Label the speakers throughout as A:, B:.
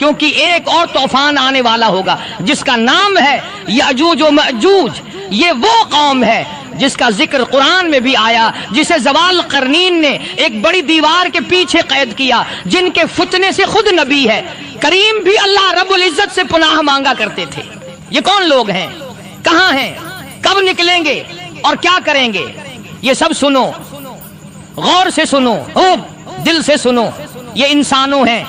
A: کیونکہ ایک اور طوفان آنے والا ہوگا جس کا نام ہے یاجوج و ماجوج۔ یہ وہ قوم ہے جس کا ذکر قرآن میں بھی آیا، جسے زوال قرنین نے ایک بڑی دیوار کے پیچھے قید کیا، جن کے فتنے سے خود نبی ہے کریم بھی اللہ رب العزت سے پناہ مانگا کرتے تھے۔ یہ کون لوگ ہیں، کہاں ہیں، کب نکلیں گے اور کیا کریں گے؟ یہ سب سنو، غور سے سنو، دل سے سنو۔ یہ انسانوں ہیں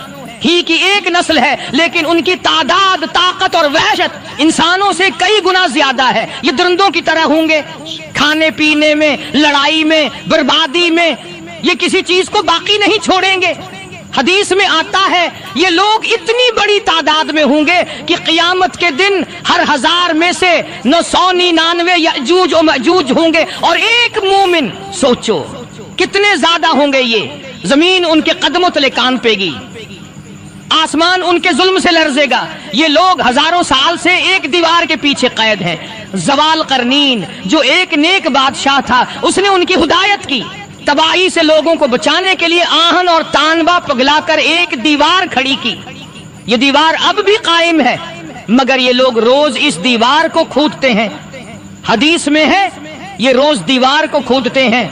A: ہی کی ایک نسل ہے، لیکن ان کی تعداد، طاقت اور وحشت انسانوں سے کئی گنا زیادہ ہے۔ یہ درندوں کی طرح ہوں گے، کھانے پینے میں، لڑائی میں، بربادی میں، یہ کسی چیز کو باقی نہیں چھوڑیں گے۔ حدیث میں آتا ہے یہ لوگ اتنی بڑی تعداد میں ہوں گے کہ قیامت کے دن ہر 1000 میں سے 999 یاجوج و ماجوج ہوں گے، اور ایک مومن، سوچو کتنے زیادہ ہوں گے یہ۔ زمین ان کے قدموں تلے کانپے گی، آسمان ان کے ظلم سے لرزے گا۔ یہ لوگ ہزاروں سال سے ایک دیوار کے پیچھے قید ہیں۔ زوال قرنین جو ایک نیک بادشاہ تھا، اس نے ان کی ہدایت کی، تباہی سے لوگوں کو بچانے کے لیے آہن اور تانبا پگلا کر ایک دیوار کھڑی کی۔ یہ دیوار اب بھی قائم ہے، مگر یہ لوگ روز اس دیوار کو کھودتے ہیں۔ حدیث میں ہے یہ روز دیوار کو کھودتے ہیں،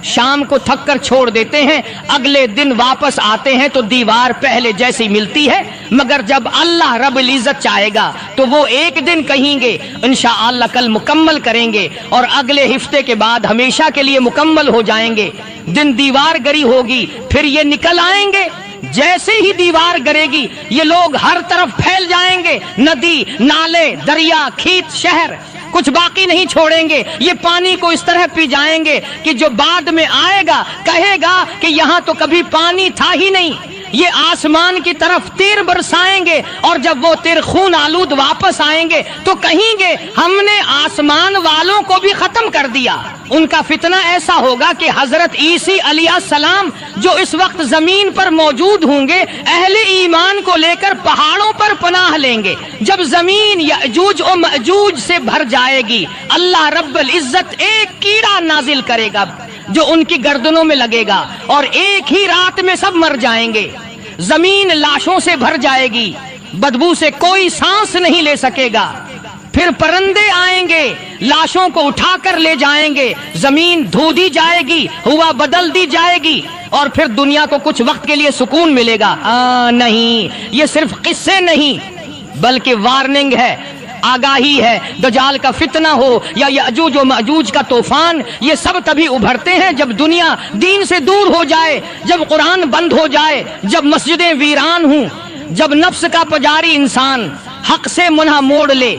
A: شام کو تھک کر چھوڑ دیتے ہیں، اگلے دن واپس آتے ہیں تو دیوار پہلے جیسی ملتی ہے، مگر جب اللہ رب العزت چاہے گا تو وہ ایک دن کہیں گے انشاءاللہ کل مکمل کریں گے، اور اگلے ہفتے کے بعد ہمیشہ کے لیے مکمل ہو جائیں گے۔ دن دیوار گری ہوگی، پھر یہ نکل آئیں گے۔ جیسے ہی دیوار گرے گی یہ لوگ ہر طرف پھیل جائیں گے، ندی، نالے، دریا، کھیت، شہر، کچھ باقی نہیں چھوڑیں گے۔ یہ پانی کو اس طرح پی جائیں گے کہ جو بعد میں آئے گا کہے گا کہ یہاں تو کبھی پانی تھا ہی نہیں۔ یہ آسمان کی طرف تیر برسائیں گے، اور جب وہ تیر خون آلود واپس آئیں گے تو کہیں گے ہم نے آسمان والوں کو بھی ختم کر دیا۔ ان کا فتنہ ایسا ہوگا کہ حضرت عیسی علیہ السلام جو اس وقت زمین پر موجود ہوں گے، اہل ایمان کو لے کر پہاڑوں پر پناہ لیں گے۔ جب زمین یاجوج و ماجوج سے بھر جائے گی، اللہ رب العزت ایک کیڑا نازل کرے گا جو ان کی گردنوں میں لگے گا، اور ایک ہی رات میں سب مر جائیں گے۔ زمین لاشوں سے بھر جائے گی، بدبو سے کوئی سانس نہیں لے سکے گا۔ پھر پرندے آئیں گے، لاشوں کو اٹھا کر لے جائیں گے، زمین دھو دی جائے گی، ہوا بدل دی جائے گی، اور پھر دنیا کو کچھ وقت کے لیے سکون ملے گا۔ نہیں، یہ صرف قصے نہیں بلکہ وارننگ ہے، آگاہی ہے۔ دجال کا فتنہ ہو یا یاجوج و ماجوج کا طوفان، یہ سب تبھی ابھرتے ہیں جب دنیا دین سے دور ہو جائے، جب قرآن بند ہو جائے، جب مسجدیں ویران ہوں، جب نفس کا پجاری انسان حق سے منہ موڑ لے۔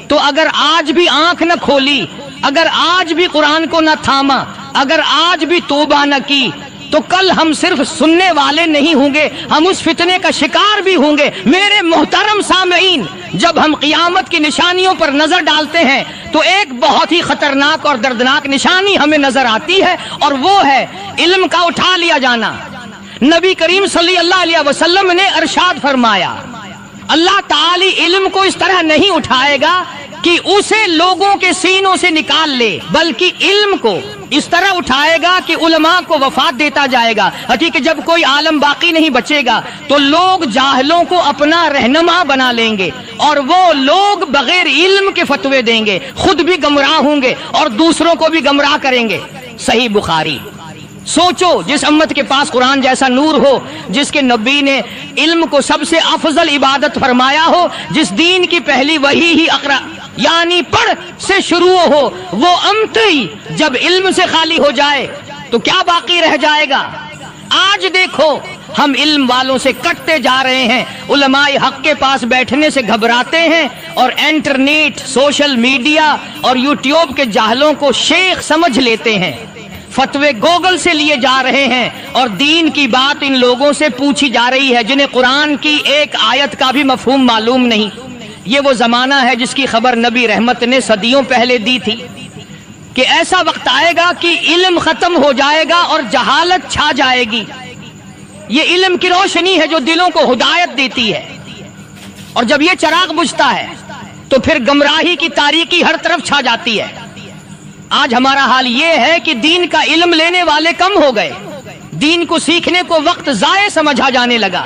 A: تو اگر آج بھی آنکھ نہ کھولی، اگر آج بھی قرآن کو نہ تھاما، اگر آج بھی توبہ نہ کی، تو کل ہم صرف سننے والے نہیں ہوں گے، ہم اس فتنے کا شکار بھی ہوں گے۔ میرے محترم سامعین، جب ہم قیامت کی نشانیوں پر نظر ڈالتے ہیں تو ایک بہت ہی خطرناک اور دردناک نشانی ہمیں نظر آتی ہے، اور وہ ہے علم کا اٹھا لیا جانا۔ نبی کریم صلی اللہ علیہ وسلم نے ارشاد فرمایا، اللہ تعالی علم کو اس طرح نہیں اٹھائے گا کہ اسے لوگوں کے سینوں سے نکال لے، بلکہ علم کو اس طرح اٹھائے گا کہ علماء کو وفات دیتا جائے گا۔ حقیقت جب کوئی عالم باقی نہیں بچے گا تو لوگ جاہلوں کو اپنا رہنما بنا لیں گے، اور وہ لوگ بغیر علم کے فتوے دیں گے، خود بھی گمراہ ہوں گے اور دوسروں کو بھی گمراہ کریں گے۔ صحیح بخاری۔ سوچو جس امت کے پاس قرآن جیسا نور ہو، جس کے نبی نے علم کو سب سے افضل عبادت فرمایا ہو، جس دین کی پہلی وحی ہی اقرا یعنی پڑھ سے شروع ہو، وہ امتی جب علم سے خالی ہو جائے تو کیا باقی رہ جائے گا؟ آج دیکھو ہم علم والوں سے کٹتے جا رہے ہیں، علماء حق کے پاس بیٹھنے سے گھبراتے ہیں، اور انٹرنیٹ، سوشل میڈیا اور یوٹیوب کے جاہلوں کو شیخ سمجھ لیتے ہیں، فتوے گوگل سے لیے جا رہے ہیں، اور دین کی بات ان لوگوں سے پوچھی جا رہی ہے جنہیں قرآن کی ایک آیت کا بھی مفہوم معلوم نہیں۔ یہ وہ زمانہ ہے جس کی خبر نبی رحمت نے صدیوں پہلے دی تھی کہ ایسا وقت آئے گا کہ علم ختم ہو جائے گا اور جہالت چھا جائے گی۔ یہ علم کی روشنی ہے جو دلوں کو ہدایت دیتی ہے، اور جب یہ چراغ بجھتا ہے تو پھر گمراہی کی تاریکی ہر طرف چھا جاتی ہے۔ آج ہمارا حال یہ ہے کہ دین کا علم لینے والے کم ہو گئے، دین کو سیکھنے کو وقت ضائع سمجھا جانے لگا۔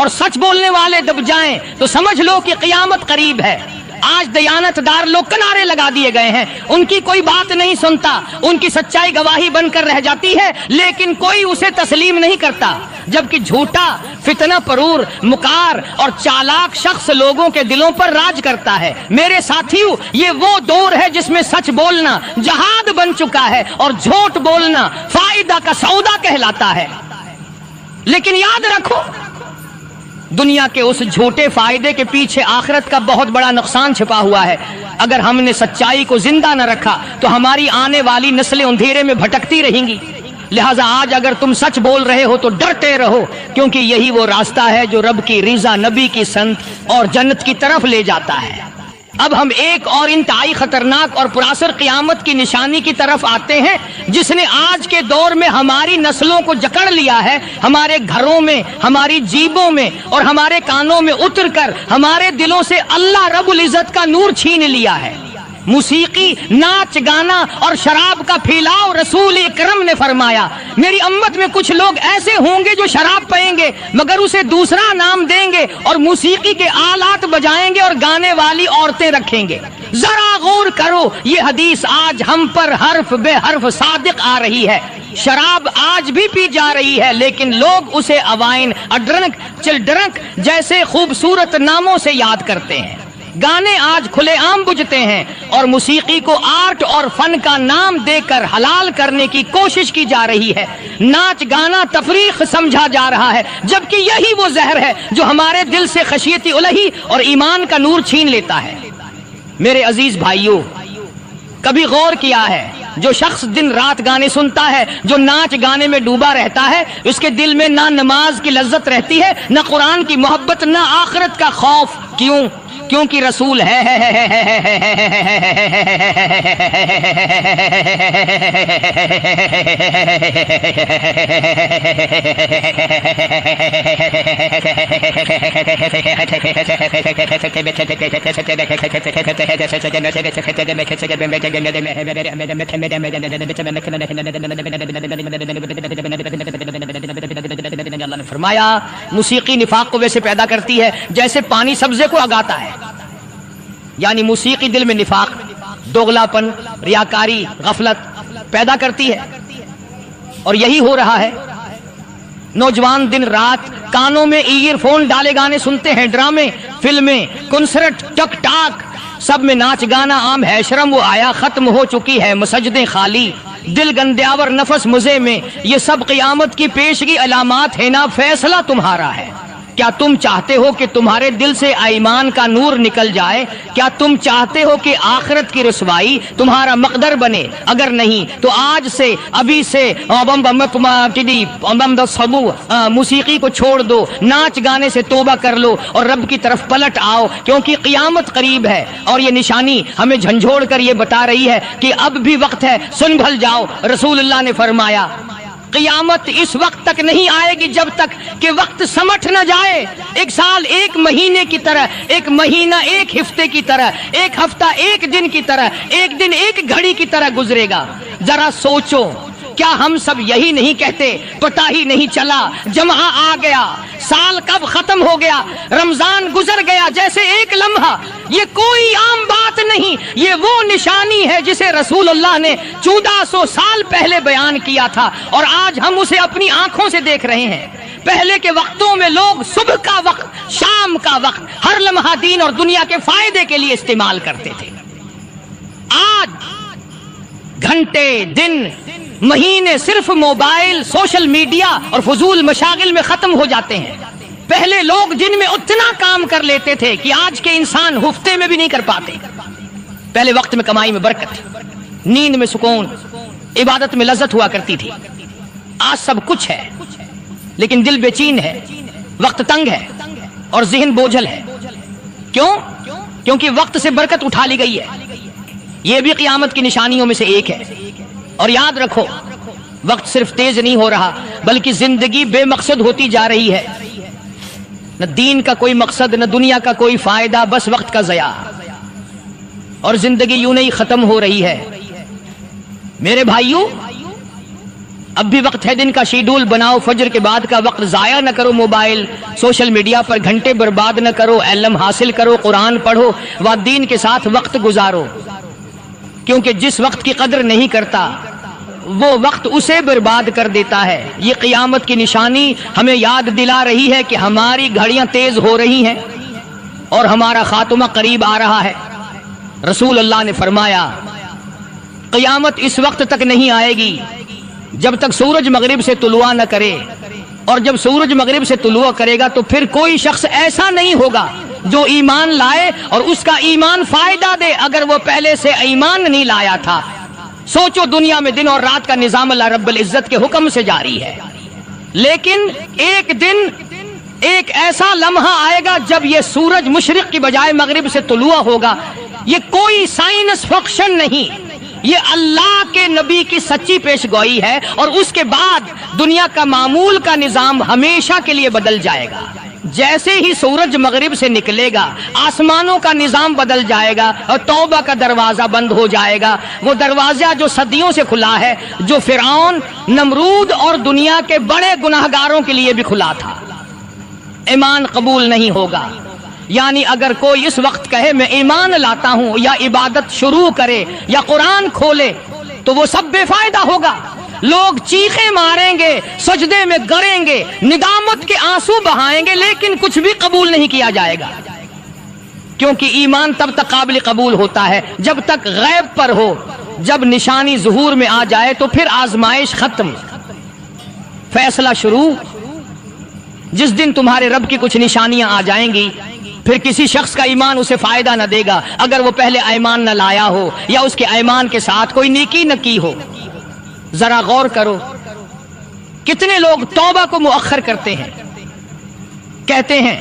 A: اور سچ بولنے والے دب جائیں تو سمجھ لو کہ قیامت قریب ہے۔ آج دیانتدار لوگ کنارے لگا دیے گئے ہیں، ان کی کوئی بات نہیں سنتا، ان کی سچائی گواہی بن کر رہ جاتی ہے لیکن کوئی اسے تسلیم نہیں کرتا، جبکہ جھوٹا، فتنہ پرور، مکار اور چالاک شخص لوگوں کے دلوں پر راج کرتا ہے۔ میرے ساتھیو، یہ وہ دور ہے جس میں سچ بولنا جہاد بن چکا ہے اور جھوٹ بولنا فائدہ کا سودا کہلاتا ہے۔ لیکن یاد رکھو، دنیا کے اس جھوٹے فائدے کے پیچھے آخرت کا بہت بڑا نقصان چھپا ہوا ہے۔ اگر ہم نے سچائی کو زندہ نہ رکھا تو ہماری آنے والی نسلیں اندھیرے میں بھٹکتی رہیں گی۔ لہٰذا آج اگر تم سچ بول رہے ہو تو ڈرتے رہو، کیونکہ یہی وہ راستہ ہے جو رب کی رضا، نبی کی سنت اور جنت کی طرف لے جاتا ہے۔ اب ہم ایک اور انتہائی خطرناک اور پراسر قیامت کی نشانی کی طرف آتے ہیں، جس نے آج کے دور میں ہماری نسلوں کو جکڑ لیا ہے، ہمارے گھروں میں، ہماری جیبوں میں اور ہمارے کانوں میں اتر کر ہمارے دلوں سے اللہ رب العزت کا نور چھین لیا ہے۔ موسیقی، ناچ گانا اور شراب کا پھیلاؤ۔ رسول اکرم نے فرمایا، میری امت میں کچھ لوگ ایسے ہوں گے جو شراب پئیں گے مگر اسے دوسرا نام دیں گے اور موسیقی کے آلات بجائیں گے اور گانے والی عورتیں رکھیں گے۔ ذرا غور کرو، یہ حدیث آج ہم پر حرف بے حرف صادق آ رہی ہے۔ شراب آج بھی پی جا رہی ہے لیکن لوگ اسے اوائن، اڈرنک، چلڈرنک جیسے خوبصورت ناموں سے یاد کرتے ہیں۔ گانے آج کھلے عام بجتے ہیں اور موسیقی کو آرٹ اور فن کا نام دے کر حلال کرنے کی کوشش کی جا رہی ہے۔ ناچ گانا تفریح سمجھا جا رہا ہے، جبکہ یہی وہ زہر ہے جو ہمارے دل سے خشیت الہی اور ایمان کا نور چھین لیتا ہے۔ میرے عزیز بھائیوں، کبھی غور کیا ہے، جو شخص دن رات گانے سنتا ہے، جو ناچ گانے میں ڈوبا رہتا ہے، اس کے دل میں نہ نماز کی لذت رہتی ہے، نہ قرآن کی محبت، نہ آخرت کا خوف۔ کیوں؟ کیونکہ رسول ہے فرمایا موسیقی نفاق کو ویسے پیدا کرتی ہے جیسے پانی سبزے کو اگاتا ہے، یعنی موسیقی دل میں نفاق، دوغلاپن، ریاکاری، غفلت پیدا کرتی ہے، اور یہی ہو رہا ہے۔ نوجوان دن رات کانوں میں ایئر فون ڈالے گانے سنتے ہیں، ڈرامے، فلمیں، کنسرٹ، ٹک ٹاک، سب میں ناچ گانا عام ہے۔ شرم و حیا ختم ہو چکی ہے، مسجدیں خالی، دل گندیاور، نفس مزے میں۔ یہ سب قیامت کی پیشگی علامات ہیں نا، فیصلہ تمہارا ہے۔ کیا تم چاہتے ہو کہ تمہارے دل سے ایمان کا نور نکل جائے؟ کیا تم چاہتے ہو کہ آخرت کی رسوائی تمہارا مقدر بنے؟ اگر نہیں تو آج سے، ابھی سے موسیقی کو چھوڑ دو، ناچ گانے سے توبہ کر لو اور رب کی طرف پلٹ آؤ، کیونکہ قیامت قریب ہے۔ اور یہ نشانی ہمیں جھنجھوڑ کر یہ بتا رہی ہے کہ اب بھی وقت ہے، سنبھل جاؤ۔ رسول اللہ نے فرمایا، قیامت اس وقت تک نہیں آئے گی جب تک کہ وقت سمٹ نہ جائے۔ ایک سال ایک مہینے کی طرح، ایک مہینہ ایک ہفتے کی طرح، ایک ہفتہ ایک دن کی طرح، ایک دن ایک گھڑی کی طرح گزرے گا۔ ذرا سوچو، کیا ہم سب یہی نہیں کہتے، پتہ ہی نہیں چلا، جمعہ آ گیا، سال کب ختم ہو گیا، رمضان گزر گیا جیسے ایک لمحہ۔ یہ کوئی عام بات نہیں، یہ وہ نشانی ہے جسے رسول اللہ نے 1400 سال پہلے بیان کیا تھا اور آج ہم اسے اپنی آنکھوں سے دیکھ رہے ہیں۔ پہلے کے وقتوں میں لوگ صبح کا وقت، شام کا وقت، ہر لمحہ دین اور دنیا کے فائدے کے لیے استعمال کرتے تھے۔ آج گھنٹے، دن، مہینے صرف موبائل، سوشل میڈیا اور فضول مشاغل میں ختم ہو جاتے ہیں۔ پہلے لوگ جن میں اتنا کام کر لیتے تھے کہ آج کے انسان ہفتے میں بھی نہیں کر پاتے۔ پہلے وقت میں کمائی میں برکت، نیند میں سکون، عبادت میں لذت ہوا کرتی تھی۔ آج سب کچھ ہے لیکن دل بے چین ہے، وقت تنگ ہے اور ذہن بوجھل ہے۔ کیوں؟ کیونکہ وقت سے برکت اٹھا لی گئی ہے۔ یہ بھی قیامت کی نشانیوں میں سے ایک ہے۔ اور یاد رکھو، وقت صرف تیز نہیں ہو رہا بلکہ زندگی بے مقصد ہوتی جا رہی ہے۔ نہ دین کا کوئی مقصد، نہ دنیا کا کوئی فائدہ، بس وقت کا ضیاع، اور زندگی یوں نہیں ختم ہو رہی ہے۔ میرے بھائیوں، اب بھی وقت ہے، دن کا شیڈول بناؤ، فجر کے بعد کا وقت ضائع نہ کرو، موبائل سوشل میڈیا پر گھنٹے برباد نہ کرو، علم حاصل کرو، قرآن پڑھو و دین کے ساتھ وقت گزارو، کیونکہ جس وقت کی قدر نہیں کرتا وہ وقت اسے برباد کر دیتا ہے۔ یہ قیامت کی نشانی ہمیں یاد دلا رہی ہے کہ ہماری گھڑیاں تیز ہو رہی ہیں اور ہمارا خاتمہ قریب آ رہا ہے۔ رسول اللہ نے فرمایا قیامت اس وقت تک نہیں آئے گی جب تک سورج مغرب سے طلوع نہ کرے، اور جب سورج مغرب سے طلوع کرے گا تو پھر کوئی شخص ایسا نہیں ہوگا جو ایمان لائے اور اس کا ایمان فائدہ دے اگر وہ پہلے سے ایمان نہیں لایا تھا۔ سوچو دنیا میں دن اور رات کا نظام اللہ رب العزت کے حکم سے جاری ہے، لیکن ایک دن ایک ایسا لمحہ آئے گا جب یہ سورج مشرق کی بجائے مغرب سے طلوع ہوگا۔ یہ کوئی سائنس فکشن نہیں، یہ اللہ کے نبی کی سچی پیش گوئی ہے، اور اس کے بعد دنیا کا معمول کا نظام ہمیشہ کے لیے بدل جائے گا۔ جیسے ہی سورج مغرب سے نکلے گا آسمانوں کا نظام بدل جائے گا اور توبہ کا دروازہ بند ہو جائے گا، وہ دروازہ جو صدیوں سے کھلا ہے، جو فرعون، نمرود اور دنیا کے بڑے گناہگاروں کے لیے بھی کھلا تھا۔ ایمان قبول نہیں ہوگا، یعنی اگر کوئی اس وقت کہے میں ایمان لاتا ہوں، یا عبادت شروع کرے یا قرآن کھولے، تو وہ سب بے فائدہ ہوگا۔ لوگ چیخیں ماریں گے، سجدے میں گڑیں گے، ندامت کے آنسو بہائیں گے، لیکن کچھ بھی قبول نہیں کیا جائے گا، کیونکہ ایمان تب تک قابل قبول ہوتا ہے جب تک غیب پر ہو۔ جب نشانی ظہور میں آ جائے تو پھر آزمائش ختم، فیصلہ شروع۔ جس دن تمہارے رب کی کچھ نشانیاں آ جائیں گی، پھر کسی شخص کا ایمان اسے فائدہ نہ دے گا اگر وہ پہلے ایمان نہ لایا ہو یا اس کے ایمان کے ساتھ کوئی نیکی نہ کی ہو۔ ذرا غور کرو، کتنے لوگ توبہ کو مؤخر کرتے ہیں، کہتے ہیں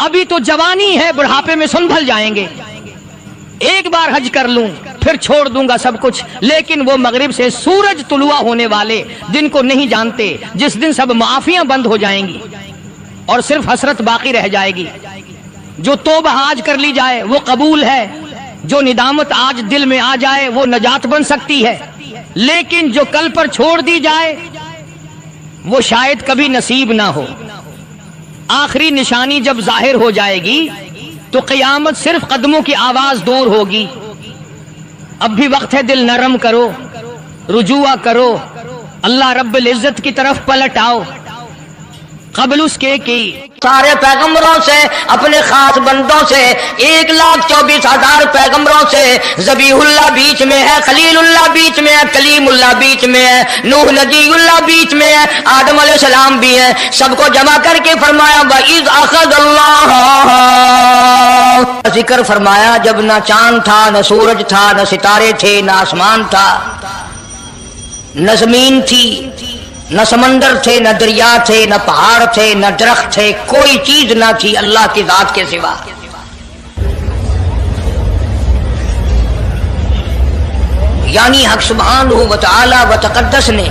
A: ابھی تو جوانی ہے، بڑھاپے میں سنبھل جائیں گے، ایک بار حج کر لوں پھر چھوڑ دوں گا سب کچھ، لیکن وہ مغرب سے سورج طلوع ہونے والے دن کو نہیں جانتے، جس دن سب معافیاں بند ہو جائیں گی اور صرف حسرت باقی رہ جائے گی۔ جو توبہ آج کر لی جائے وہ قبول ہے، جو ندامت آج دل میں آ جائے وہ نجات بن سکتی ہے، لیکن جو کل پر چھوڑ دی جائے وہ شاید کبھی نصیب نہ ہو۔ آخری نشانی جب ظاہر ہو جائے گی تو قیامت صرف قدموں کی آواز دور ہوگی۔ اب بھی وقت ہے، دل نرم کرو، رجوع کرو، اللہ رب العزت کی طرف پلٹ آؤ۔ قبل اس کے کی
B: سارے پیغمبروں سے، اپنے خاص بندوں سے، 1,24,000 پیغمبروں سے، ذبیح اللہ بیچ میں ہے، خلیل اللہ بیچ میں ہے، کلیم اللہ بیچ میں ہے، نوح نجی اللہ بیچ میں ہے، آدم علیہ السلام بھی ہے، سب کو جمع کر کے فرمایا وَإِذْ أَخَذَ اللَّهُ، ذکر فرمایا جب نہ چاند تھا، نہ سورج تھا، نہ ستارے تھے، نہ آسمان تھا، نہ زمین تھی، نہ سمندر تھے، نہ دریا تھے، نہ پہاڑ تھے، نہ درخت تھے، کوئی چیز نہ تھی اللہ کی ذات کے سوا۔ یعنی حق سبحانہ و تعالی و تقدس نے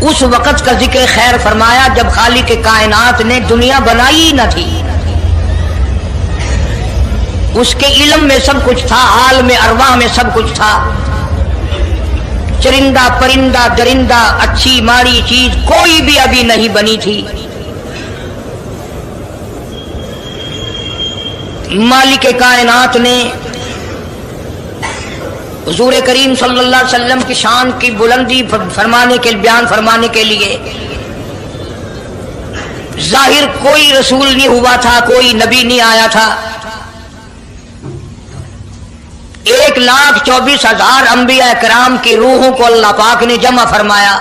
B: اس وقت کا ذکر خیر فرمایا جب خالق کائنات نے دنیا بنائی نہ تھی، اس کے علم میں سب کچھ تھا، عالم ارواح میں سب کچھ تھا، چرندہ پرندہ درندہ، اچھی ماڑی چیز کوئی بھی ابھی نہیں بنی تھی۔ مالک کائنات نے حضور کریم صلی اللہ علیہ وسلم کی شان کی بلندی فرمانے کے بیان فرمانے کے لیے ظاہر کوئی رسول نہیں ہوا تھا، کوئی نبی نہیں آیا تھا، 1,24,000 انبیاء کرام کی روحوں کو اللہ پاک نے جمع فرمایا۔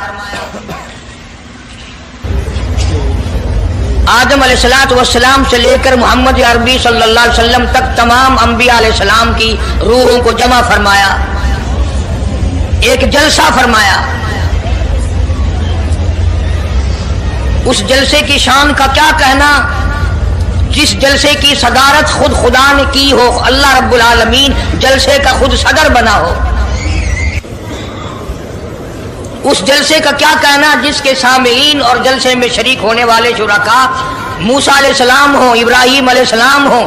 B: آدم علیہ السلام سے لے کر محمد عربی صلی اللہ علیہ وسلم تک تمام انبیاء علیہ السلام کی روحوں کو جمع فرمایا، ایک جلسہ فرمایا۔ اس جلسے کی شان کا کیا کہنا، جس جلسے کی صدارت خود خدا نے کی ہو، اللہ رب العالمین جلسے کا خود صدر بنا ہو۔ اس جلسے کا کیا کہنا جس کے سامعین اور جلسے میں شریک ہونے والے شرکاء موسیٰ علیہ السلام ہوں، ابراہیم علیہ السلام ہوں،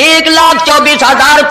B: 1,24,000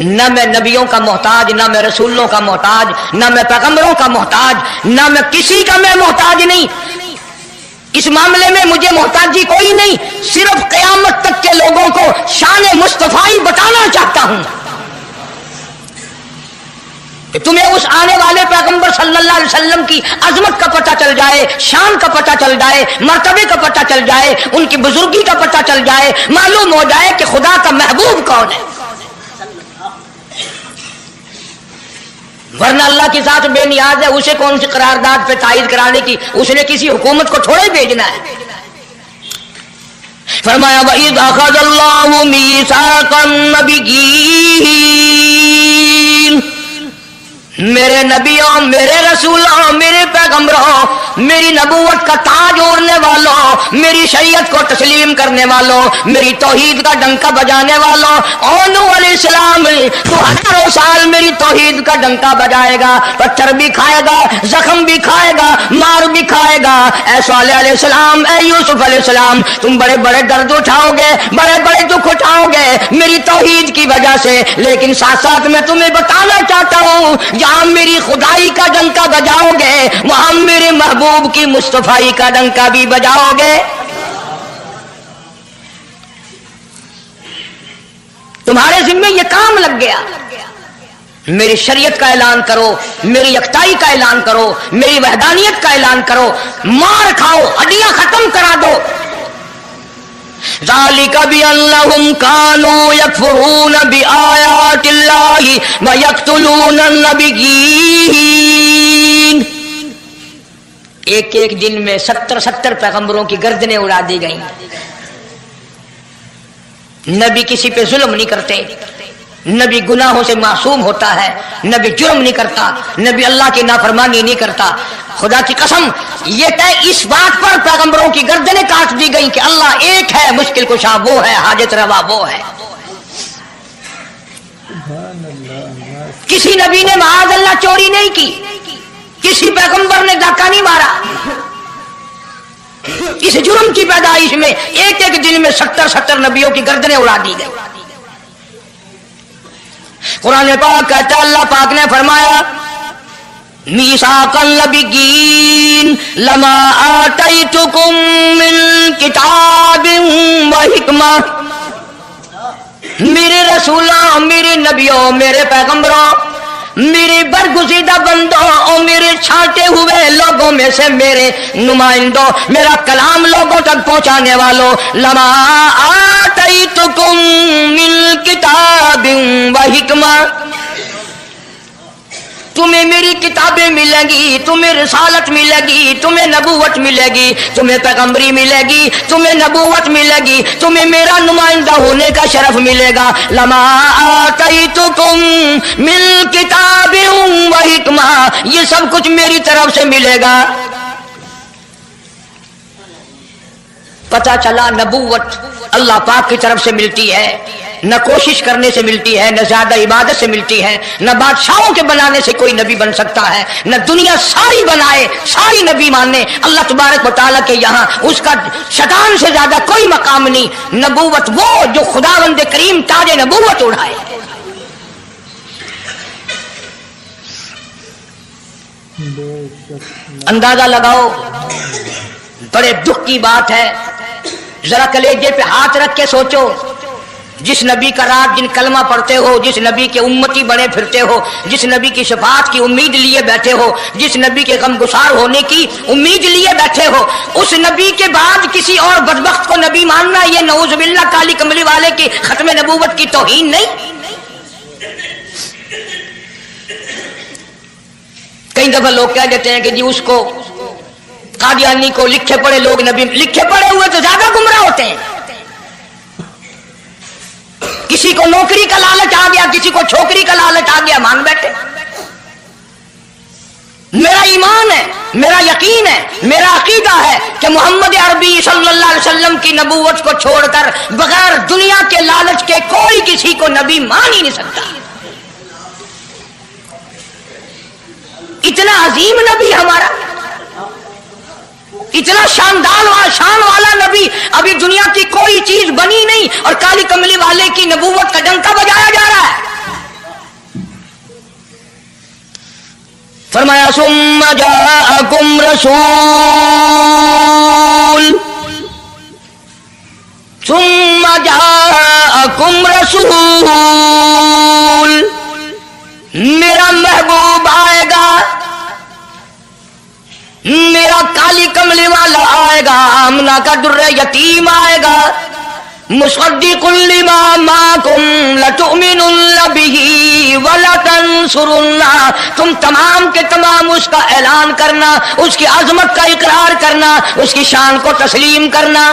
B: نہ میں نبیوں کا محتاج، نہ میں رسولوں کا محتاج، نہ میں پیغمبروں کا محتاج، نہ میں کسی کا میں محتاج نہیں، اس معاملے میں مجھے محتاجی کوئی نہیں، صرف قیامت تک کے لوگوں کو شان مصطفی بتانا چاہتا ہوں کہ تمہیں اس آنے والے پیغمبر صلی اللہ علیہ وسلم کی عظمت کا پتہ چل جائے، شان کا پتہ چل جائے، مرتبے کا پتہ چل جائے، ان کی بزرگی کا پتہ چل جائے، معلوم ہو جائے کہ خدا کا محبوب کون ہے۔ ورنہ اللہ کے ساتھ بے نیاز ہے، اسے کون سی قرارداد پہ تائید کرانے کی، اس نے کسی حکومت کو تھوڑے بھیجنا ہے۔ فرمایا وَإِذْ أَخَذَ اللَّهُ مِيثَاقَ النَّبِيِّينَ، میرے نبیوں، میرے رسولوں، میرے پیغمبروں، میری نبوت کا تاج اوڑھنے والوں، میری شریعت کو تسلیم کرنے والوں، میری توحید کا ڈنکا بجانے والوں، اور نوح علیہ السلام تو ہزاروں سال میری توحید کا ڈنکا بجائے گا، پتھر بھی کھائے گا، زخم بھی کھائے گا، مار بھی کھائے گا۔ اے صالح علیہ السلام، اے یوسف علیہ السلام، تم بڑے بڑے درد اٹھاؤ گے، بڑے بڑے دکھ اٹھاؤ گے میری توحید کی وجہ سے، لیکن ساتھ ساتھ میں تمہیں بتانا چاہتا ہوں جہاں میری خدائی کا ڈنکا بجاؤ گے وہاں میرے محبوب کی مصطفی کا ڈنکا بھی بجاؤ گے۔ تمہارے ذمے یہ کام لگ گیا، میری شریعت کا اعلان کرو، میری یکتائی کا اعلان کرو، میری وحدانیت کا اعلان کرو، مار کھاؤ، ہڈیاں ختم کرا دو۔ ذالک بأنہم کانوا یکفرون بآیات اللہ ویقتلون النبیین۔ ایک ایک دن میں 70 پیغمبروں کی گردنیں اڑا دی گئیں۔ نبی کسی پہ ظلم نہیں کرتے، نبی گناہوں سے معصوم ہوتا ہے، نبی جرم نہیں کرتا، نبی اللہ کی نافرمانی نہیں کرتا۔ خدا کی قسم یہ طے اس بات پر پیغمبروں کی گردنیں کاٹ دی گئیں کہ اللہ ایک ہے، مشکل کشا وہ ہے، حاجت روا وہ ہے۔ کسی نبی نے معاذ اللہ چوری نہیں کی، کسی پیغمبر نے ڈاکہ نہیں مارا۔ اس جرم کی پیدائش میں ایک ایک دن میں 70 نبیوں کی گردنیں اڑا دی گئی۔ قرآن پاک کہتا ہے، اللہ پاک نے فرمایا میثاق النبیین لما آتیتکم من کتاب و حکمہ، میرے رسولوں، میرے نبیوں، میرے پیغمبروں، میرے برگزیدہ بندوں اور میرے چھانٹے ہوئے لوگوں میں سے میرے نمائندوں، میرا کلام لوگوں تک پہنچانے والوں، لما آتیتکم من کتاب و حکمہ، تمہیں میری کتابیں ملیں گی، تمہیں رسالت ملے گی، تمہیں نبوت ملے گی، تمہیں پیغمبری ملے گی، تمہیں نبوت ملے گی، تمہیں میرا نمائندہ ہونے کا شرف ملے گا۔ لما آتیتکم من کتاب و حکمہ، یہ سب کچھ میری طرف سے ملے گا۔ پتہ چلا نبوت اللہ پاک کی طرف سے ملتی ہے، نہ کوشش کرنے سے ملتی ہے، نہ زیادہ عبادت سے ملتی ہے، نہ بادشاہوں کے بنانے سے کوئی نبی بن سکتا ہے، نہ دنیا ساری بنائے ساری نبی مانے اللہ تبارک و تعالیٰ کے یہاں اس کا شیطان سے زیادہ کوئی مقام نہیں۔ نبوت وہ جو خداوند کریم تاج نبوت اڑائے۔ اندازہ لگاؤ، بڑے دکھ کی بات ہے، ذرا کلیجے پہ ہاتھ رکھ کے سوچو، جس نبی کا رات دن کلمہ پڑھتے ہو، جس نبی کے امتی بنے پھرتے ہو، جس نبی کی شفاعت کی امید لیے بیٹھے ہو، جس نبی کے غم گسار ہونے کی امید لیے بیٹھے ہو، اس نبی کے بعد کسی اور بدبخت کو نبی ماننا یہ نعوذ باللہ کالی کملی والے کی ختم نبوت کی توہین نہیں؟ کئی دفعہ لوگ کہہ دیتے ہیں کہ جی اس کو قادیانی کو لکھے پڑھے لوگ نبی، لکھے پڑھے ہوئے تو زیادہ گمراہ ہوتے ہیں۔ کسی کو نوکری کا لالچ آ گیا، کسی کو چھوکری کا لالچ آ گیا، مان بیٹھے۔ میرا ایمان ہے، میرا یقین ہے، میرا عقیدہ ہے کہ محمد عربی صلی اللہ علیہ وسلم کی نبوت کو چھوڑ کر بغیر دنیا کے لالچ کے کوئی کسی کو نبی مان ہی نہیں سکتا۔ اتنا عظیم نبی ہمارا، اتنا شاندار شان والا نبی، ابھی دنیا کی کوئی چیز بنی نہیں اور کالی کملی والے کی نبوت کا ڈنکا بجایا جا رہا ہے۔ فرمایا ثم جاءکم رسول، ثم جاءکم رسول، میرا محبوب آئے گا، میرا کالی کملی والا آئے گا، آمنہ کا در یتیم آئے گا، مصدق لما معکم لتؤمنن بہ ولتنصرنہ، تم تمام کے تمام اس کا اعلان کرنا، اس کی عظمت کا اقرار کرنا، اس کی شان کو تسلیم کرنا۔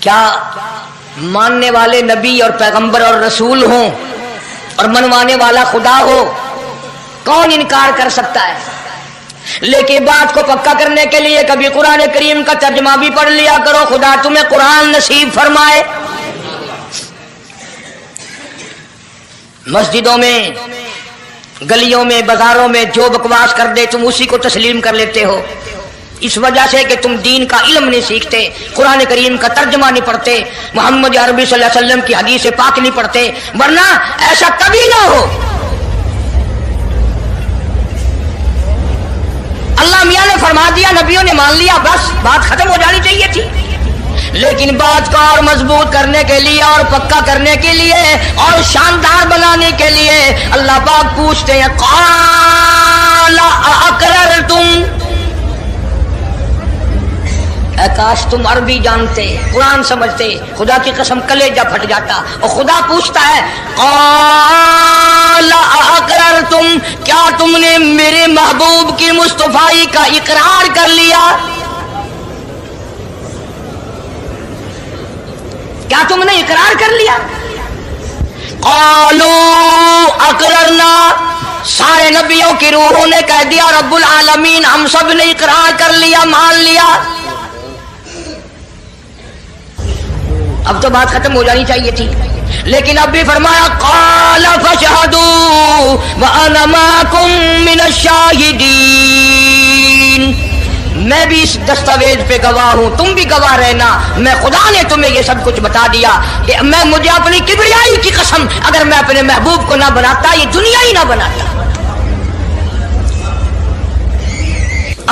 B: کیا ماننے والے نبی اور پیغمبر اور رسول ہوں اور منوانے والا خدا ہو؟ کون انکار کر سکتا ہے؟ لیکن بات کو پکا کرنے کے لیے کبھی قرآن کریم کا ترجمہ بھی پڑھ لیا کرو، خدا تمہیں قرآن نصیب فرمائے۔ مسجدوں میں، گلیوں میں، بازاروں میں جو بکواس کر دے تم اسی کو تسلیم کر لیتے ہو، اس وجہ سے کہ تم دین کا علم نہیں سیکھتے، قرآن کریم کا ترجمہ نہیں پڑھتے، محمد عربی صلی اللہ علیہ وسلم کی حدیث پاک نہیں پڑھتے، ورنہ ایسا کبھی نہ ہو۔ اللہ میاں نے فرما دیا، نبیوں نے مان لیا، بس بات ختم ہو جانی چاہیے تھی۔ لیکن بات کو اور مضبوط کرنے کے لیے اور پکا کرنے کے لیے اور شاندار بنانے کے لیے اللہ پاک پوچھتے ہیں قال اقررتم، اے کاش تم عربی جانتے، قرآن سمجھتے، خدا کی قسم کلیجہ پھٹ جاتا۔ اور خدا پوچھتا ہے قال اقررتم، کیا تم نے میرے محبوب کی مصطفائی کا اقرار کر لیا؟ کیا تم نے اقرار کر لیا؟ قالوا اقررنا، سارے نبیوں کی روحوں نے کہہ دیا رب العالمین ہم سب نے اقرار کر لیا، مان لیا۔ اب تو بات ختم ہو جانی چاہیے تھی، لیکن اب بھی فرمایا قال فاشهدوا وانا معكم من الشاهدين، میں بھی اس دستاویز پہ گواہ ہوں، تم بھی گواہ رہنا، میں خدا نے تمہیں یہ سب کچھ بتا دیا کہ مجھے اپنی کبریائی کی قسم اگر میں اپنے محبوب کو نہ بناتا یہ دنیا ہی نہ بناتا۔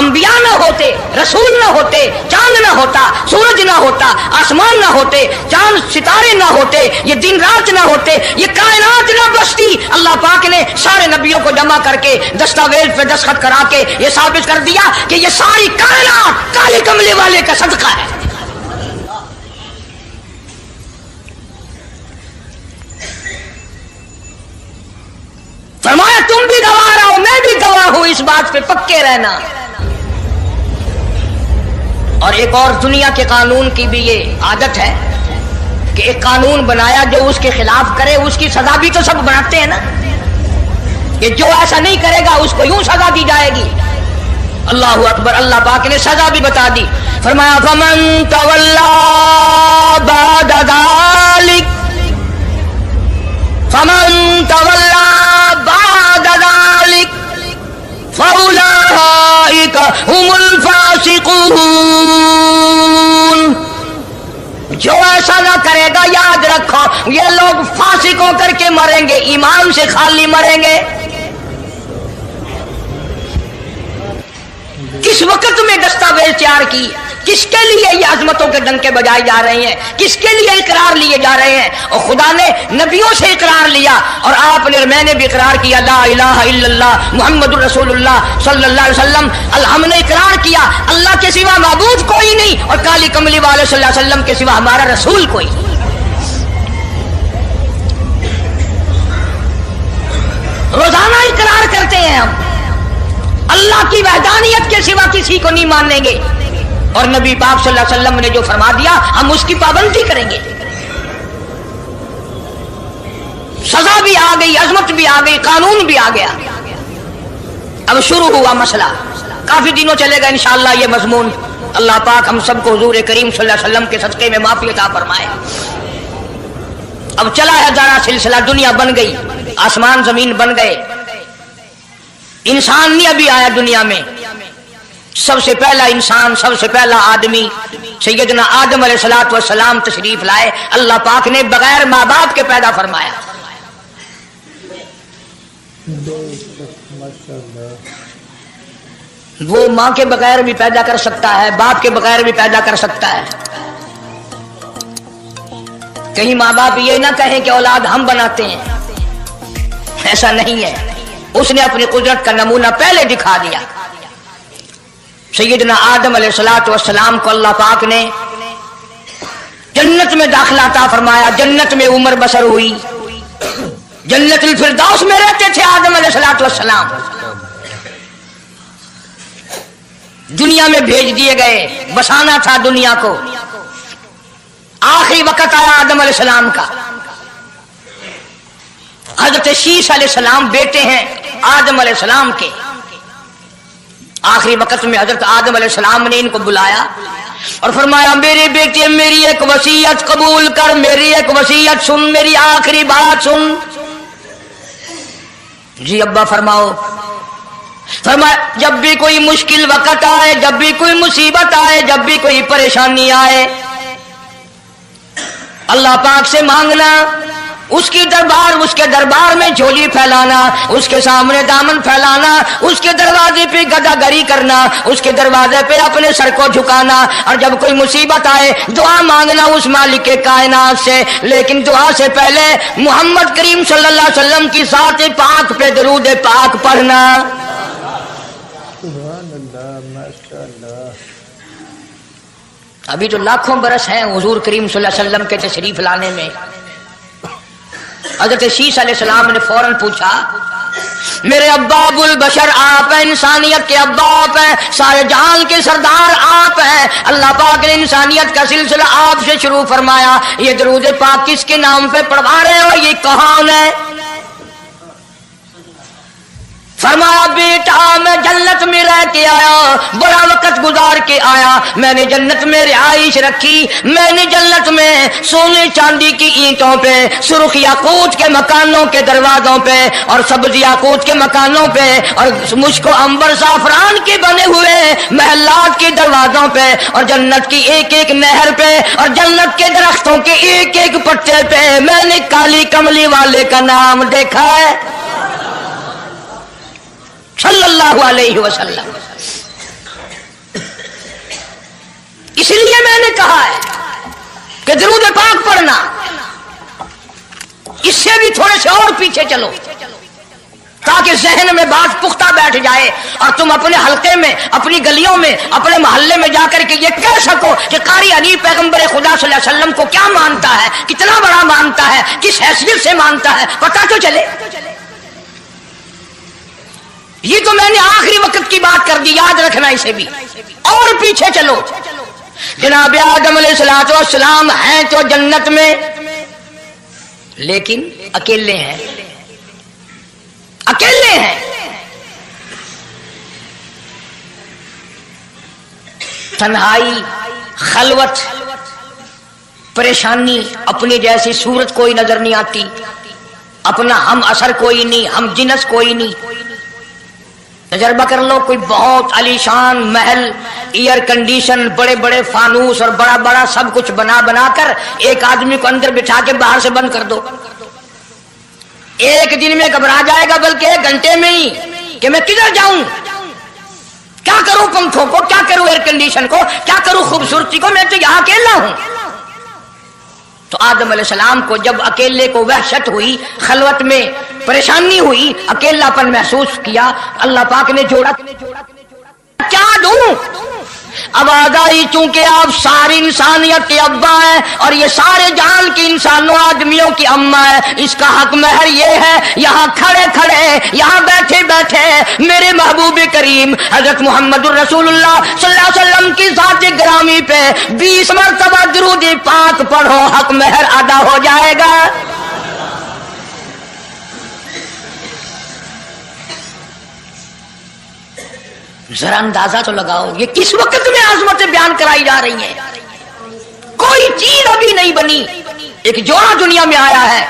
B: انبیاء نہ ہوتے، رسول نہ ہوتے، چاند نہ ہوتا، سورج نہ ہوتا، آسمان نہ ہوتے، چاند ستارے نہ ہوتے، یہ دن رات نہ ہوتے، یہ کائنات نہ بستی، اللہ پاک نے سارے نبیوں کو جمع کر کے دستاویز پہ دستخط کرا کے یہ ثابت کر دیا کہ یہ ساری کائنات کالے کملے والے کا صدقہ ہے۔ فرمایا تم بھی گواہ رہو، میں بھی گواہ ہوں، اس بات پہ پکے رہنا۔ اور ایک اور دنیا کے قانون کی بھی یہ عادت ہے کہ ایک قانون بنایا جو اس کے خلاف کرے اس کی سزا بھی تو سب بناتے ہیں نا، کہ جو ایسا نہیں کرے گا اس کو یوں سزا دی جائے گی۔ اللہ اکبر، اللہ پاک نے سزا بھی بتا دی، فرمایا فمن تولا بعد ذلک، فمن تولا بعد ذلک فاولئک هم الفاسقون، جو ایسا نہ کرے گا یاد رکھو یہ لوگ فاسق ہو کر کے مریں گے، ایمان سے خالی مریں گے۔ کس وقت میں دستاویز تیار کی، کس کے لیے یہ عظمتوں کے ڈنکے بجائے جا رہے ہیں، کس کے لیے اقرار لیے جا رہے ہیں؟ اور خدا نے نبیوں سے اقرار لیا اور آپ نے، میں نے بھی اقرار کیا لا الہ الا اللہ محمد الرسول اللہ صلی اللہ علیہ وسلم، ہم نے اقرار کیا اللہ کے سوا معبود کوئی نہیں اور کالی کملی والے صلی اللہ علیہ وسلم کے سوا ہمارا رسول کوئی۔ روزانہ اقرار کرتے ہیں ہم اللہ کی وحدانیت کے سوا کسی کو نہیں مانیں گے، اور نبی پاک صلی اللہ علیہ وسلم نے جو فرما دیا ہم اس کی پابندی کریں گے۔ سزا بھی آ گئی، عظمت بھی آ گئی، قانون بھی آ گیا۔ اب شروع ہوا مسئلہ، کافی دنوں چلے گا انشاءاللہ یہ مضمون۔ اللہ پاک ہم سب کو حضور کریم صلی اللہ علیہ وسلم کے صدقے میں معافی عطا فرمائے۔ اب چلا ہے ذرا سلسلہ، دنیا بن گئی، آسمان زمین بن گئے، انسان نہیں ابھی آیا دنیا میں، سب سے پہلا انسان، سب سے پہلا آدمی سیدنا آدم علیہ الصلوۃ والسلام تشریف لائے. اللہ پاک نے بغیر ماں باپ کے پیدا فرمایا. وہ ماں کے بغیر بھی پیدا کر سکتا ہے، باپ کے بغیر بھی پیدا کر سکتا ہے. کہیں ماں باپ یہ نہ کہیں کہ اولاد ہم بناتے ہیں، ایسا نہیں ہے. اس نے اپنی قدرت کا نمونہ پہلے دکھا دیا. سیدنا آدم علیہ الصلوۃ والسلام کو اللہ پاک نے جنت میں داخلہ عطا فرمایا. جنت میں عمر بسر ہوئی. جنت الفردوس میں رہتے تھے آدم علیہ الصلوۃ والسلام. دنیا میں بھیج دیے گئے، بسانا تھا دنیا کو. آخری وقت آیا آدم علیہ السلام کا. حضرت شیش علیہ السلام بیٹے ہیں آدم علیہ السلام کے. آخری وقت میں حضرت آدم علیہ السلام نے ان کو بلایا اور فرمایا میرے بیٹے میری ایک وصیت قبول کر، میری ایک وصیت سن، میری آخری بات سن. جی ابا فرماؤ. فرمایا جب بھی کوئی مشکل وقت آئے، جب بھی کوئی مصیبت آئے، جب بھی کوئی پریشانی آئے، اللہ پاک سے مانگنا، اس کے دربار میں جھولی پھیلانا، اس کے سامنے دامن پھیلانا، اس کے دروازے پہ گدا گری کرنا، اس کے دروازے پہ اپنے سر کو جھکانا. اور جب کوئی مصیبت آئے دعا مانگنا اس مالک کائنات سے. لیکن دعا سے پہلے محمد کریم صلی اللہ علیہ وسلم کی ذات پاک پہ درود پاک پڑھنا. ابھی تو لاکھوں برس ہیں حضور کریم صلی اللہ علیہ وسلم کے تشریف لانے میں. حضرت شیش علیہ السلام نے فوراً پوچھا میرے ابا ابو البشر آپ ہیں، انسانیت کے ابا آپ ہیں، سارے جہان کے سردار آپ ہیں. اللہ پاک نے انسانیت کا سلسلہ آپ سے شروع فرمایا. یہ درود پاک کس کے نام پہ پڑھوا رہے ہو، یہ کون ہے؟ فرمایا بیٹا میں جنت میں رہ کے آیا، بڑا وقت گزار کے آیا. میں نے جنت میں رہائش رکھی. میں نے جنت میں سونے چاندی کی اینٹوں پہ، سرخ یاقوت کے مکانوں کے دروازوں پہ، اور سبز یاقوت کے مکانوں پہ، اور مشک و عنبر زعفران کے بنے ہوئے محلات کے دروازوں پہ، اور جنت کی ایک ایک نہر پہ، اور جنت کے درختوں کے ایک ایک پتے پہ میں نے کالی کملی والے کا نام دیکھا ہے صلی اللہ علیہ وسلم. اس لیے میں نے کہا ہے کہ درود پاک پڑھنا. اس سے بھی تھوڑے سے اور پیچھے چلو تاکہ ذہن میں بات پختہ بیٹھ جائے اور تم اپنے حلقے میں، اپنی گلیوں میں، اپنے محلے میں جا کر کے یہ کہہ سکو کہ قاری علی پیغمبر خدا صلی اللہ علیہ وسلم کو کیا مانتا ہے، کتنا بڑا مانتا ہے، کس حیثیت سے مانتا ہے، پتہ تو چلے. یہ تو میں نے آخری وقت کی بات کر دی، یاد رکھنا اسے بھی. اور پیچھے چلو. جناب آدم علیہ الصلوۃ والسلام ہیں تو جنت میں، لیکن اکیلے ہیں. اکیلے ہیں. تنہائی، خلوت، پریشانی. اپنی جیسی صورت کوئی نظر نہیں آتی، اپنا ہم اثر کوئی نہیں، ہم جنس کوئی نہیں. تجربہ کر لو، کوئی بہت عالیشان محل، ایئر کنڈیشن، بڑے بڑے فانوس اور بڑا بڑا سب کچھ بنا کر ایک آدمی کو اندر بٹھا کے باہر سے بند کر دو. ایک دن میں گھبرا جائے گا، بلکہ ایک گھنٹے میں ہی، کہ میں کدھر جاؤں، کیا کروں پنکھوں کو، کیا کروں ایئر کنڈیشن کو، کیا کروں خوبصورتی کو، میں تو یہاں اکیلا ہوں. تو آدم علیہ السلام کو جب اکیلے کو وحشت ہوئی، خلوت میں پریشانی ہوئی، اکیلا پن محسوس کیا، اللہ پاک نے جوڑا. کیا دوں؟ آواز آئی چونکہ آپ ساری انسانیت کے ابا ہیں اور یہ سارے جہان کے انسانوں آدمیوں کی اماں ہے، اس کا حق مہر یہ ہے یہاں کھڑے کھڑے، یہاں بیٹھے بیٹھے میرے محبوب کریم حضرت محمد الرسول اللہ صلی اللہ علیہ وسلم کی ذات گرامی پہ 20 مرتبہ درود پاک پڑھو، حق مہر ادا ہو جائے گا. ذرا اندازہ تو لگاؤ یہ کس وقت میں عظمتیں بیان کرائی جا رہی ہیں. کوئی چیز ابھی نہیں بنی، ایک جوڑا دنیا میں آیا ہے،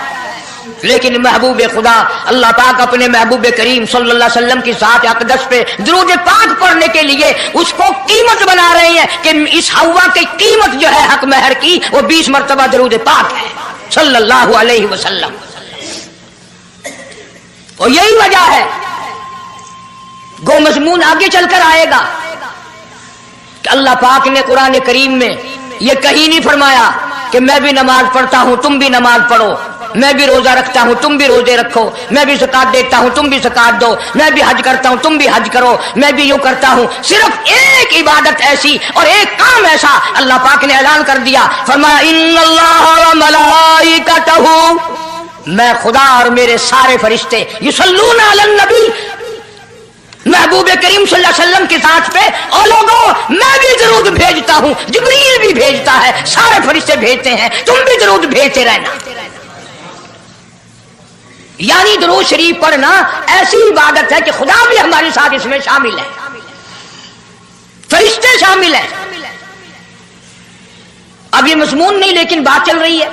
B: لیکن محبوب خدا اللہ پاک اپنے محبوب کریم صلی اللہ علیہ وسلم کی ذات اقدس پہ درود پاک پڑھنے کے لیے اس کو قیمت بنا رہے ہیں کہ اس ہوا کی قیمت جو ہے حق مہر کی وہ 20 مرتبہ درود پاک ہے صلی اللہ علیہ وسلم. اور یہی وجہ ہے گو مضمون آگے چل کر آئے گا کہ اللہ پاک نے قرآن کریم میں یہ کہیں نہیں فرمایا کہ میں بھی نماز پڑھتا ہوں تم بھی نماز پڑھو، میں بھی روزہ رکھتا ہوں تم بھی روزے رکھو، میں بھی زکات دیتا ہوں تم بھی زکات دو، میں بھی حج کرتا ہوں تم بھی حج کرو، میں بھی یوں کرتا ہوں. صرف ایک عبادت ایسی اور ایک کام ایسا اللہ پاک نے اعلان کر دیا، فرمایا ان اللہ و ملائکتہ، میں خدا اور میرے سارے فرشتے یصلون علی النبی، محبوب کریم صلی اللہ علیہ وسلم کی ذات پہ اور لوگوں میں بھی درود بھیجتا ہوں، جبریل بھی بھیجتا ہے، سارے فرشتے بھیجتے ہیں، تم بھی درود بھیجتے رہنا. یعنی درود شریف پڑھنا ایسی عبادت ہے کہ خدا بھی ہمارے ساتھ اس میں شامل ہے، فرشتے شامل ہیں. اب یہ مضمون نہیں لیکن بات چل رہی ہے.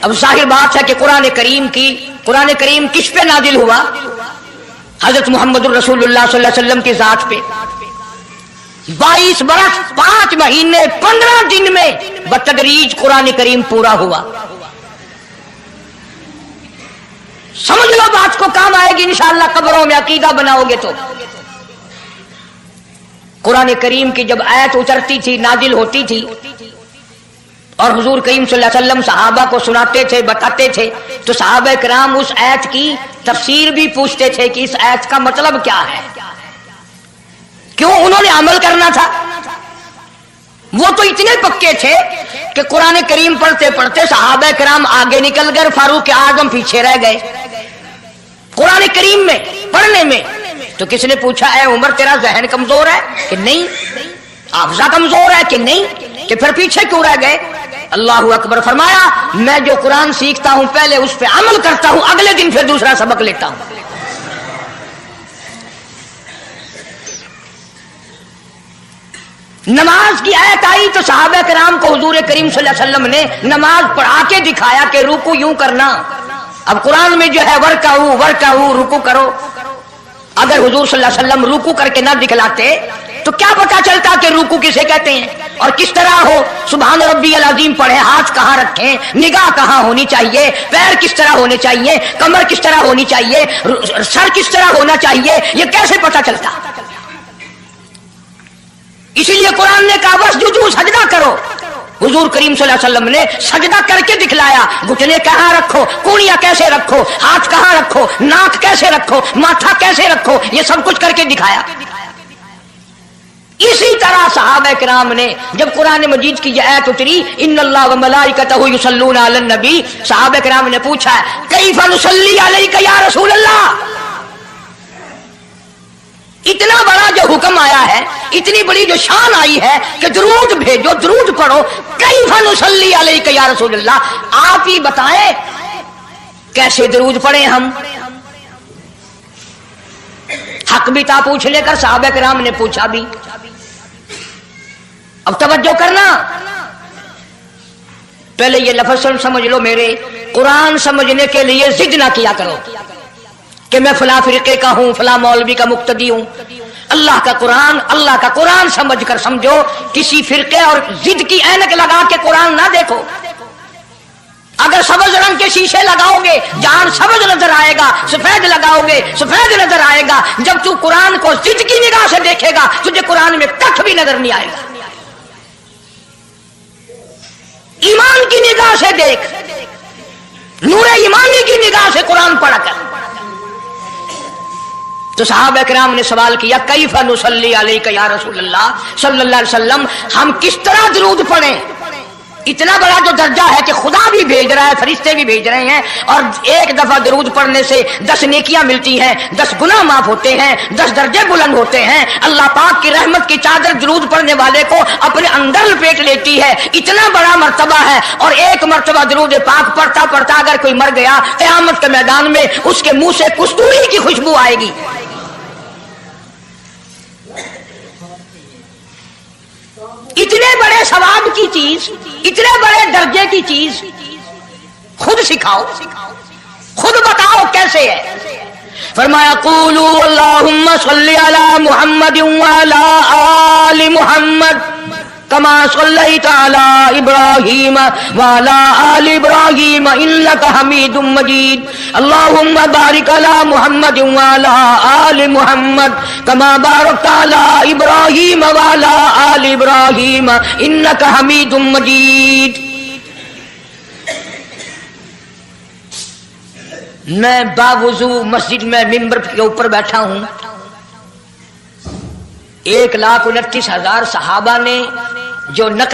B: اب ظاہر بات ہے کہ قرآن کریم کس پہ نازل ہوا؟ حضرت محمد الرسول اللہ صلی اللہ علیہ وسلم کی ذات پہ. 22 برس 5 مہینے 15 دن میں بتدریج قرآن کریم پورا ہوا. سمجھ لو بات کو کام آئے گی انشاءاللہ. قبروں میں عقیدہ بناؤ گے تو. قرآن کریم کی جب آیت اترتی تھی نازل ہوتی تھی اور حضور کریم صلی اللہ علیہ وسلم صحابہ کو سناتے تھے بتاتے تھے تو صحابہ کرام اس آیت کی تفسیر بھی پوچھتے تھے کہ اس آیت کا مطلب کیا ہے. کیوں؟ انہوں نے عمل کرنا تھا. وہ تو اتنے پکے تھے کہ قرآن کریم پڑھتے پڑھتے صحابہ کرام آگے نکل گئے، فاروق اعظم پیچھے رہ گئے قرآن کریم میں پڑھنے میں. تو کس نے پوچھا اے عمر تیرا ذہن کمزور ہے کہ نہیں، حافظہ کمزور ہے کہ نہیں، کہ پھر پیچھے کیوں رہ گئے؟ اللہ اکبر. فرمایا میں جو قرآن سیکھتا ہوں پہلے اس پہ عمل کرتا ہوں، اگلے دن پھر دوسرا سبق لیتا ہوں. نماز کی آیت آئی تو صحابہ کرام کو حضور کریم صلی اللہ علیہ وسلم نے نماز پڑھا کے دکھایا کہ رکوع یوں کرنا. اب قرآن میں جو ہے ورکعوا رکوع کرو. اگر حضور صلی اللہ علیہ وسلم رکوع کر کے نہ دکھلاتے تو کیا پتا چلتا کہ رکوع کسے کہتے ہیں اور کس طرح ہو. سبحان ربی العظیم پڑھیں، ہاتھ کہاں رکھیں، نگاہ کہاں ہونی چاہیے، پیر کس طرح ہونے چاہیے، کمر کس طرح ہونی چاہیے، سر کس طرح ہونا چاہیے، یہ کیسے پتا چلتا؟ اسی لیے قرآن نے کہا واسجدوا، سجدہ کرو. حضور کریم صلی اللہ علیہ وسلم نے سجدہ کر کے دکھلایا. گھٹنے کہاں رکھو، کونیاں کیسے رکھو، ہاتھ کہاں رکھو، ناک کیسے رکھو، ماتھا کیسے رکھو، یہ سب کچھ کر کے دکھایا. اسی طرح صحابہ کرام نے جب قرآن مجید کی یہ آیت اتری ان اللہ و ملائکتہ یصلون علی النبی، صحابہ کرام نے پوچھا کیف نصلی علیک یا رسول اللہ. اتنا بڑا جو حکم آیا ہے، اتنی بڑی جو شان آئی ہے کہ درود بھیجو، درود پڑھو، کیف نصلی علیک یا رسول اللہ، آپ ہی بتائیں کیسے درود پڑھیں ہم. حق بھی تھا پوچھ لے کر، صحابہ کرام نے پوچھا بھی. اب توجہ کرنا، پہلے یہ لفظ سمجھ لو میرے. قرآن سمجھنے کے لیے ضد نہ کیا کرو کہ میں فلاں فرقے کا ہوں، فلاں مولوی کا مقتدی ہوں. اللہ کا قرآن سمجھ کر سمجھو. کسی فرقے اور ضد کی اینک لگا کے قرآن نہ دیکھو. اگر سبز رنگ کے شیشے لگاؤ گے جہاں سبز نظر آئے گا، سفید لگاؤ گے سفید نظر آئے گا. جب تو قرآن کو ضد کی نگاہ سے دیکھے گا تجھے قرآن میں کچھ بھی نظر نہیں آئے گا. ایمان کی نگاہ سے دیکھ، نور ایمانی کی نگاہ سے قرآن پڑھ کر. تو صحابہ کرام نے سوال کیا کیف نصلی علیک یا رسول اللہ صلی اللہ علیہ وسلم، ہم کس طرح درود پڑھیں. اتنا بڑا جو درجہ ہے کہ خدا بھی بھیج رہا ہے، فرشتے بھی بھیج رہے ہیں، اور ایک دفعہ درود پڑھنے سے 10 نیکیاں ملتی ہیں، 10 گناہ معاف ہوتے ہیں، 10 درجے بلند ہوتے ہیں. اللہ پاک کی رحمت کی چادر درود پڑھنے والے کو اپنے اندر لپیٹ لیتی ہے. اتنا بڑا مرتبہ ہے. اور ایک مرتبہ درود پاک پڑھتا پڑھتا اگر کوئی مر گیا قیامت کے میدان میں اس کے منہ سے کستوری کی خوشبو آئے گی. اتنے بڑے ثواب کی چیز، اتنے بڑے درجے کی چیز خود سکھاؤ، خود بتاؤ کیسے ہے۔ فرمایا قولوا اللہم صلی علی محمد وعلی آل محمد کما صلیت علی ابراہیم وعلی آل ابراہیم انک حمید مجید اللہم بارک علی محمد وعلی آل محمد کما بارکت علی ابراہیم وعلی آل ابراہیم انک حمید مجید۔ میں باوضو مسجد میں ممبر کے اوپر بیٹھا ہوں، 1,29,000 صحابہ نے جو نقل